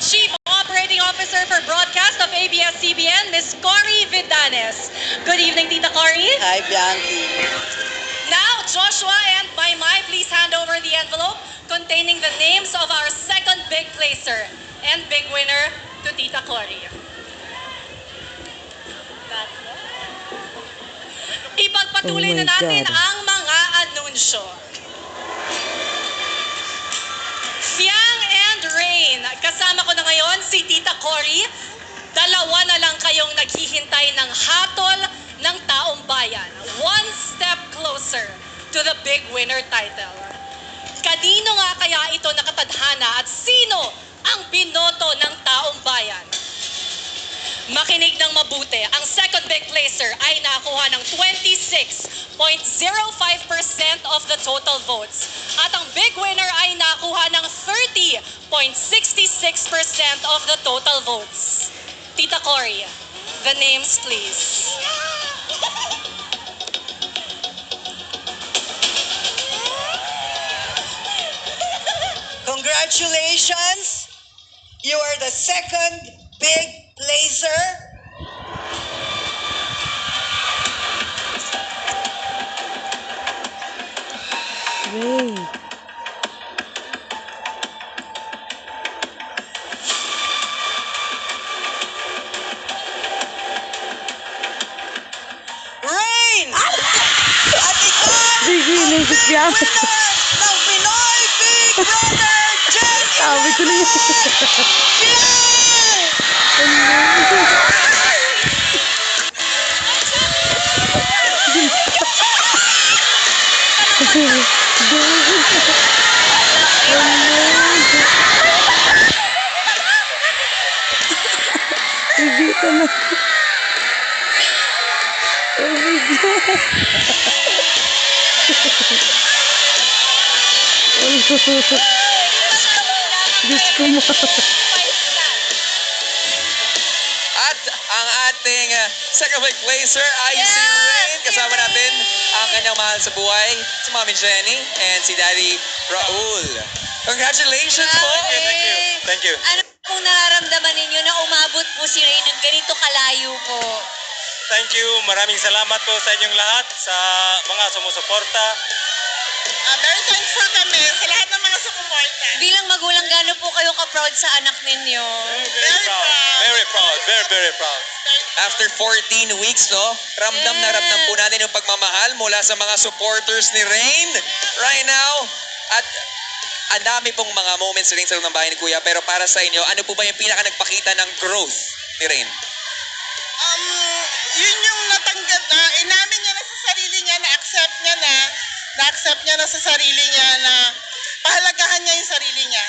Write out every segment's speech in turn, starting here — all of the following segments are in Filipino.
Chief Operating Officer for Broadcast of ABS-CBN, Ms. Cory Vidanes. Good evening, Tita Cory. Hi, Bianchi. Now, Joshua and Maymay, please hand over the envelope containing the names of our second big placer and big winner to Tita Cory. Ipagpatuloy na natin ang mga anunsyo. Fiang and Rain, kasama ko na ngayon si Tita Cory. Dalawa na lang kayong naghihintay ng hatol ng taong bayan. One step closer to the big winner title. Kanino nga kaya ito nakatadhana at sino ang binoto ng taong bayan? Makinig ng mabuti. Ang second big placer ay nakakuha ng 26.05% of the total votes. At ang big winner ay nakakuha ng 30.66% of the total votes. Tita Cory, the names please. Congratulations! You are the second big placer. Great. Rain! At ikaw, Sige, naisip niya. winner ng Pinoy Big Brother Gen Sabi ko na yun. Fiang! Ibita na. Oh my God. Diyos ko mo. At ang ating second big placer ay si Rain. Kasama natin ang kanyang mahal sa buhay, si Mami Jenny and si Daddy Raul. Congratulations po! Thank you. Thank you. Ano pong nararamdaman ninyo na umabot po si Rain ng ganito kalayo po? Thank you. Maraming salamat po sa inyong lahat, sa mga sumusuporta. Very thankful kami sa lahat ng mga sumuporta. Bilang magulang, gaano po kayo ka-proud sa anak ninyo? Very proud. Very proud. Very, very proud. After 14 weeks, no? Ramdam na ramdam po natin yung pagmamahal mula sa mga supporters ni Rain right now. At ang dami pong mga moments rin sa loob ng bahay ni Kuya. Pero para sa inyo, ano po ba yung pinaka nagpakita ng growth ni Rain? Yun yung natanggap na, inamin niya na sa sarili niya, na-accept niya na sa sarili niya na pahalagahan niya yung sarili niya.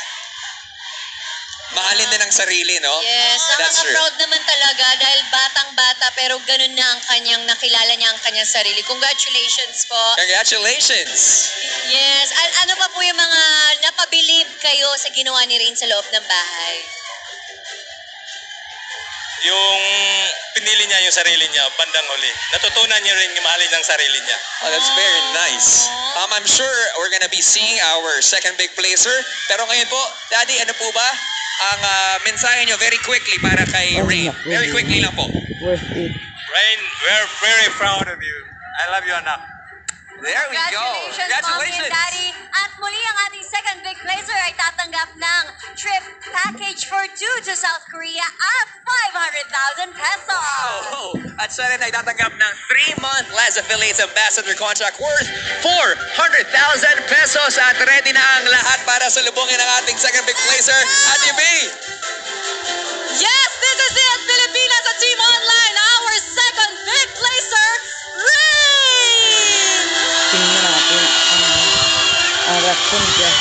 Mahalin din ang sarili, no? Yes, That's true. nakaka-proud naman talaga dahil batang-bata pero ganun na ang kanyang, nakilala niya ang kanyang sarili. Congratulations po. Congratulations! Yes, ano pa po yung mga napabilib kayo sa ginawa ni Rain sa loob ng bahay? Yung pinili niya yung sarili niya, bandang huli. Natutunan niya rin mahalin ang sarili niya. Oh, that's very nice. I'm sure we're gonna be seeing our second big placer. Pero ngayon po, Daddy, ano po ba ang mensahe niyo very quickly para kay Rain? Very quickly lang po. Worth it. Rain, we're very proud of you. I love you, anak. There we go. Mommy and Daddy. At muli ang ating second big placer ay tatanggap ng trip package for two to South Korea at 500,000 pesos. Oh, at siya rin ay tatanggap ng 3-month Les Affiliates Ambassador contract worth 400,000 pesos. At ready na ang lahat para sa lubungin ng ating second big placer, Ate B. Yes, this is it, Pilipinas at Team Online, our second big placer, Rain! Tingnan natin ang reaction niya.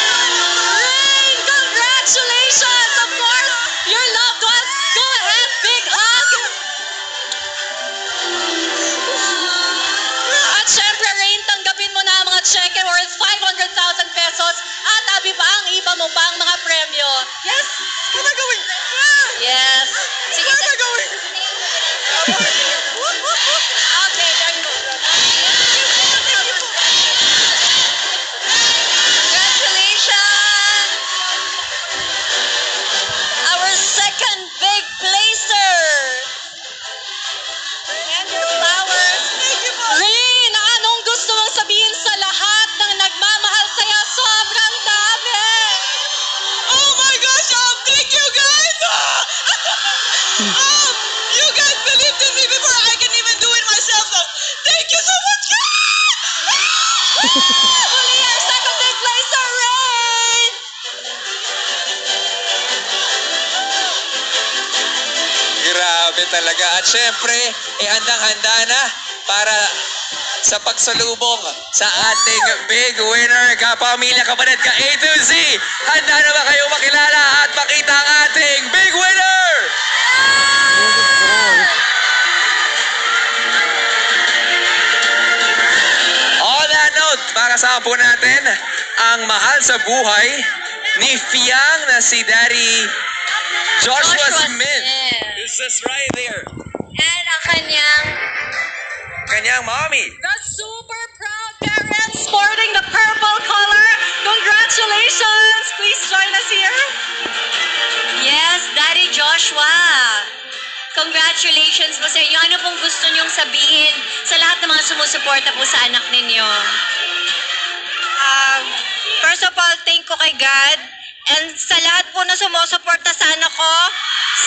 Rain, congratulations! Of course, your loved ones. Go ahead, big hug! At syempre, Rain, tanggapin mo na ang mga cheque worth 500,000 pesos at abi pa ang iba mo pang mga premyo. Yes? What am I going? Yes. Sige, Where am I going? Okay, very good. talaga. At syempre, handang-handa na para sa pagsalubong sa ating big winner. Kapamilya, kapatid, ka A to Z. Handa na ba kayo makilala at makita ang ating big winner? On that note, makasama po natin ang mahal sa buhay ni Fiang na si Daddy Joshua Smith. Who's this right there? And ang Kanyang mommy. The super proud parents sporting the purple color. Congratulations! Please join us here. yes, Daddy Joshua. Congratulations po sa inyo. Ano pong gusto niyong sabihin sa lahat ng mga sumusuporta po sa anak ninyo? First of all, thank ko kay God. And sa lahat po na sumusuporta sa anak ko,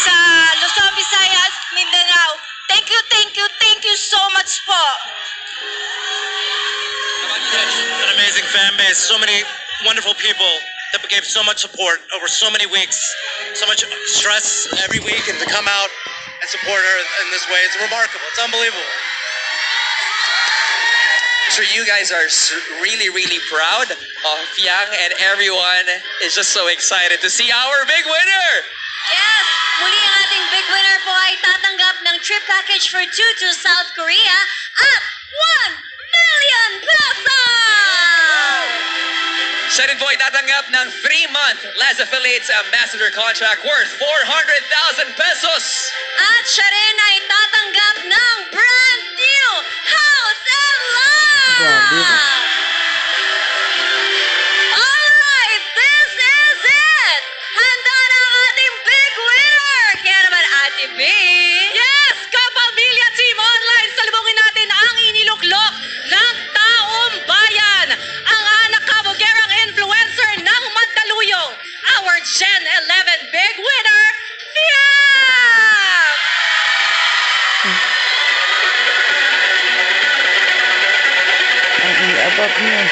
sa Luzon, Visayas, Mindanao, thank you so much po. An amazing fan base. So many wonderful people that gave so much support over so many weeks. So much stress every week, and to come out and support her in this way, it's remarkable. It's unbelievable. Sure, you guys are really, really proud of Fiang, and everyone is just so excited to see our big winner. Yes! Muli ang ating big winner po ay tatanggap ng trip package for 2 to South Korea at 1 million pesos! Siya rin po ay tatanggap ng 3-month Laz Affiliates Ambassador contract worth 400,000 pesos. At siya rin ay tatanggap ng brand new house and lot! Grabe. Alright, this is it! Handa na ang ating big winner! Kaya naman, Ate B. Yes! Kapamilya Team Online, salubungin natin ang iniluklok ng taong bayan. Ang anak kabugerang influencer ng Mandaluyong, our Gen 11 big winner, Fiang! Ang iabot niya.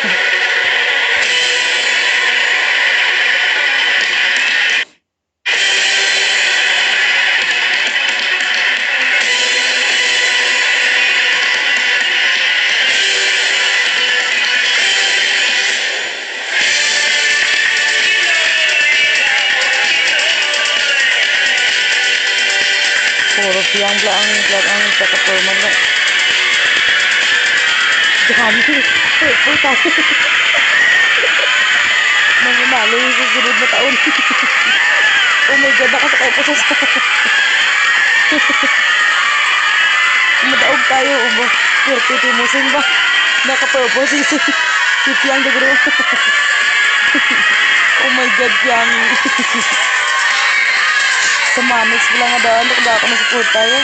Puro Fiang lang ang kakaporman lang. Dami. Purple tayo. Manginalo yung susunod na taon. Oh my God, nakasakay po sa Madaog tayo, ubo. Swerte, timusin ba? Naka-purple si Fiang de Gro. Oh my God, Fiang. Sa Manix lang nga daan, kaya ako nasupport tayo.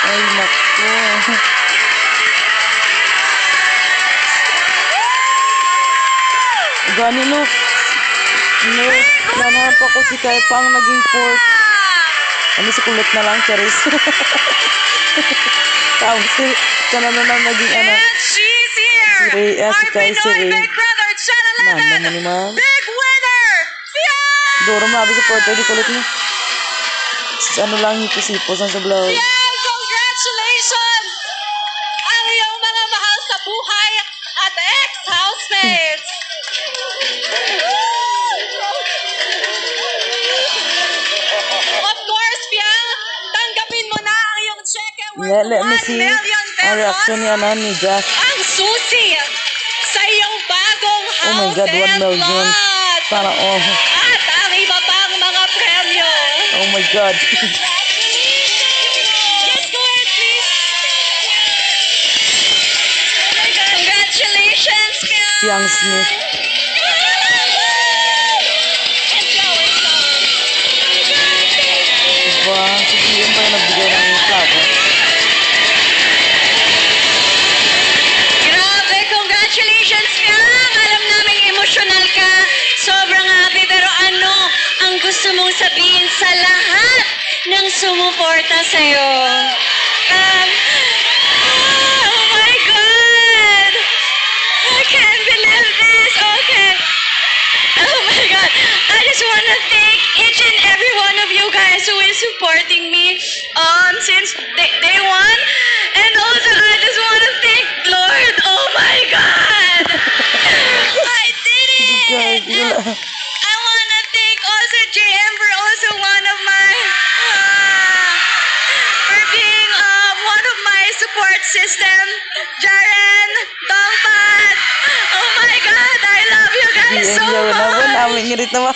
Ay, naku. Gani no. No, nanahan pa ko si Kai Pang naging fourth. Ano si kulit na lang, Charis. Tawag si, sana na lang naging ano. And she's here! Si Ray, si Our Kai, si Pinoy Ray. big brother, Gen Mama 11, mo naman. big winner, Fiang! Doro mabi sa porta, di kulit niya. Ano lang, hipo-sipos ang sablaw. Fiang, congratulations! Ang iyong mga mahal sa buhay at ex-housemates! Of course, Fiang, tanggapin mo na ang iyong cheque worth Let me 1 see million ang reaction pesos. niya na ni Jack. Ang susi sa iyong bagong Oh house my God, 1 and million. lot. Para oh. At ang iba pang mga premyo. Oh my God. Yes, go ahead, please. Congratulations, Fiang! Fiang Smith. Diba? Si Fiang pa yung nagbigay ng plato. Grabe, congratulations, Fiang! Alam namin emotional ka. Sobrang happy. Pero ano ang gusto mong sabihin sa lahat ng sumuporta sa'yo? Oh my God! I can't believe this. Okay. Oh my God. I just want to thank each each and every one of you guys who is supporting me since day one. And also, I just want to thank Lord. Oh my God! I did it! And I want to thank also JM for also one of my for being one of my support system. Jaren, Dongpat. Oh my God, I love you guys so much. Amin ngirit naman.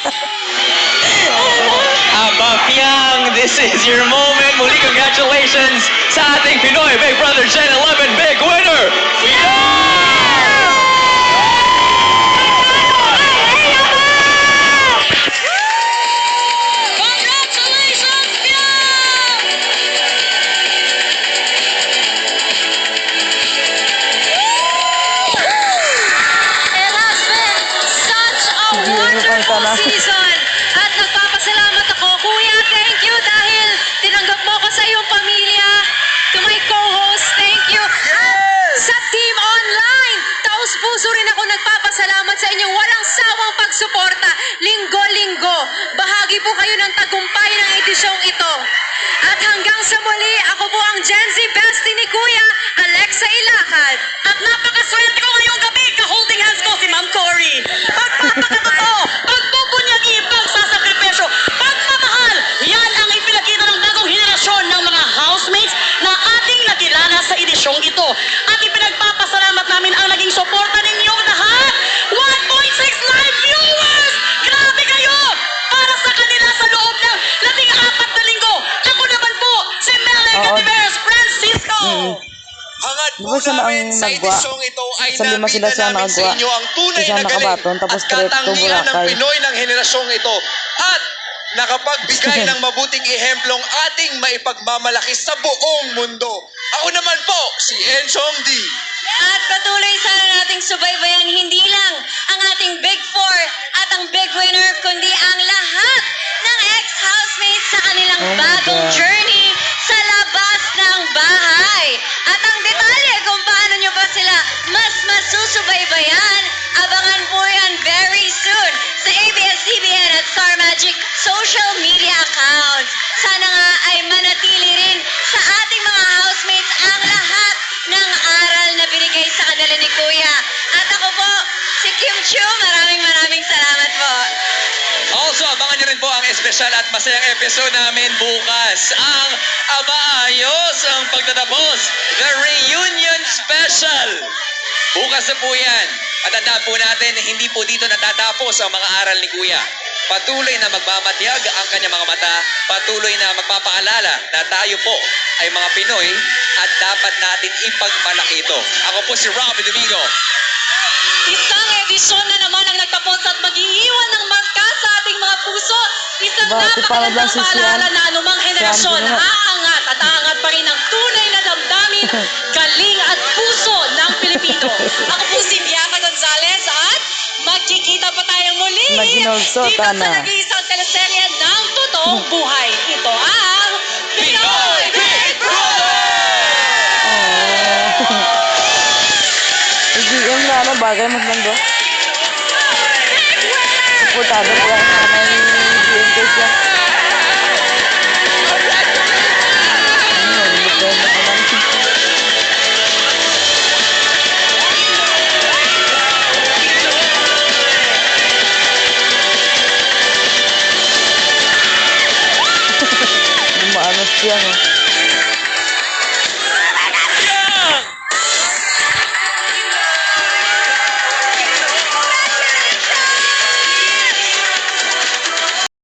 Aba, Piang, this is your moment. Muli, congratulations sa ating Pinoy Big Brother Gen 11 big winner, Congratulations, Piang! It has been such a wonderful season. At nagpapasalamat ako, Kuya, thank you dahil tinanggap mo ko sa iyong pamilya. To my co-host, thank you. At sa Team Online, taus-puso rin ako nagpapasalamat sa inyong walang sawang pagsuporta. Linggo-linggo, bahagi po kayo ng tagumpay ng edisyong ito. At hanggang sa muli, ako po ang Gen Z bestie ni Kuya, Alexa Ilacad. At napakaswerte ko ngayong gabi, ka-holding hands ko si Ma'am Cory. Pagpapakatotoo, pagpupunyagi, pagsasakripisyo, pagmamahal, yan ang ipinakita ng bagong henerasyon ng mga housemates na ating nakilala sa edisyong ito. At ipinagpapasalamat namin ang naging suporta ninyong lahat. 1.6 live viewers! Grabe kayo! Para sa kanila sa loob ng 14 na linggo. Ako naman po, si Mele Gativeros Francisco. Hangad po Diba siya na namin ang sa nagwa? edisyong ito ay Sa lima sila napita siya namin sa nagwa. inyo ang tunay Isa na galing nakabaton, tapos at Trepto, katangian ng Boracay. Pinoy ng henerasyong ito. At nakapagbigay ng mabuting ehemplong ating maipagmamalaki sa buong mundo. Ako naman po, si Enchong D. At patuloy sana nating subaybayan hindi lang ang ating Big Four at ang big winner, kundi ang lahat ng ex-housemates sa kanilang Oh my bagong God. journey sa labas ng bahay. At ang detalye kung paano nyo ba sila mas masusubaybayan, abangan po yan very soon sa ABS-CBN at Star Magic social media accounts. Sana nga ay manatili rin sa ating mga housemates ang lahat ng aral na binigay sa kanila ni Kuya. At ako po, si Kim Chu, maraming salamat po. Also, abangan niyo rin po ang espesyal at masayang episode namin bukas. Ang abaayos ang pagtatapos. The Reunion Special. Bukas na po yan. At tandaan po natin, hindi po dito natatapos ang mga aral ni Kuya. Patuloy na magmamatyag ang kanyang mga mata. Patuloy na magpapaalala na tayo po ay mga Pinoy at dapat natin ipagmalaki ito. Ako po si Robby Domingo. Isang edisyon na naman ang nagtapos at mag-iiwan ng marka sa ating mga puso. Isang Bakit parang lang napakagandang si Sian? paalala na anumang henerasyon Sian, di ba? aangat at aangat pa rin ang tunay na damdamin, galing at puso ng Pilipino. Ako po si Bianca Gonzalez at magkikita pa tayong muli Maginolso, dito Tana. sa nag-iisang teleserye ng totoong buhay. Ito ang Pinoy Big Brother! GM na ano, bagay mas lang do. Supportado po ang nanay ni GM ko siya. Maano siya, no?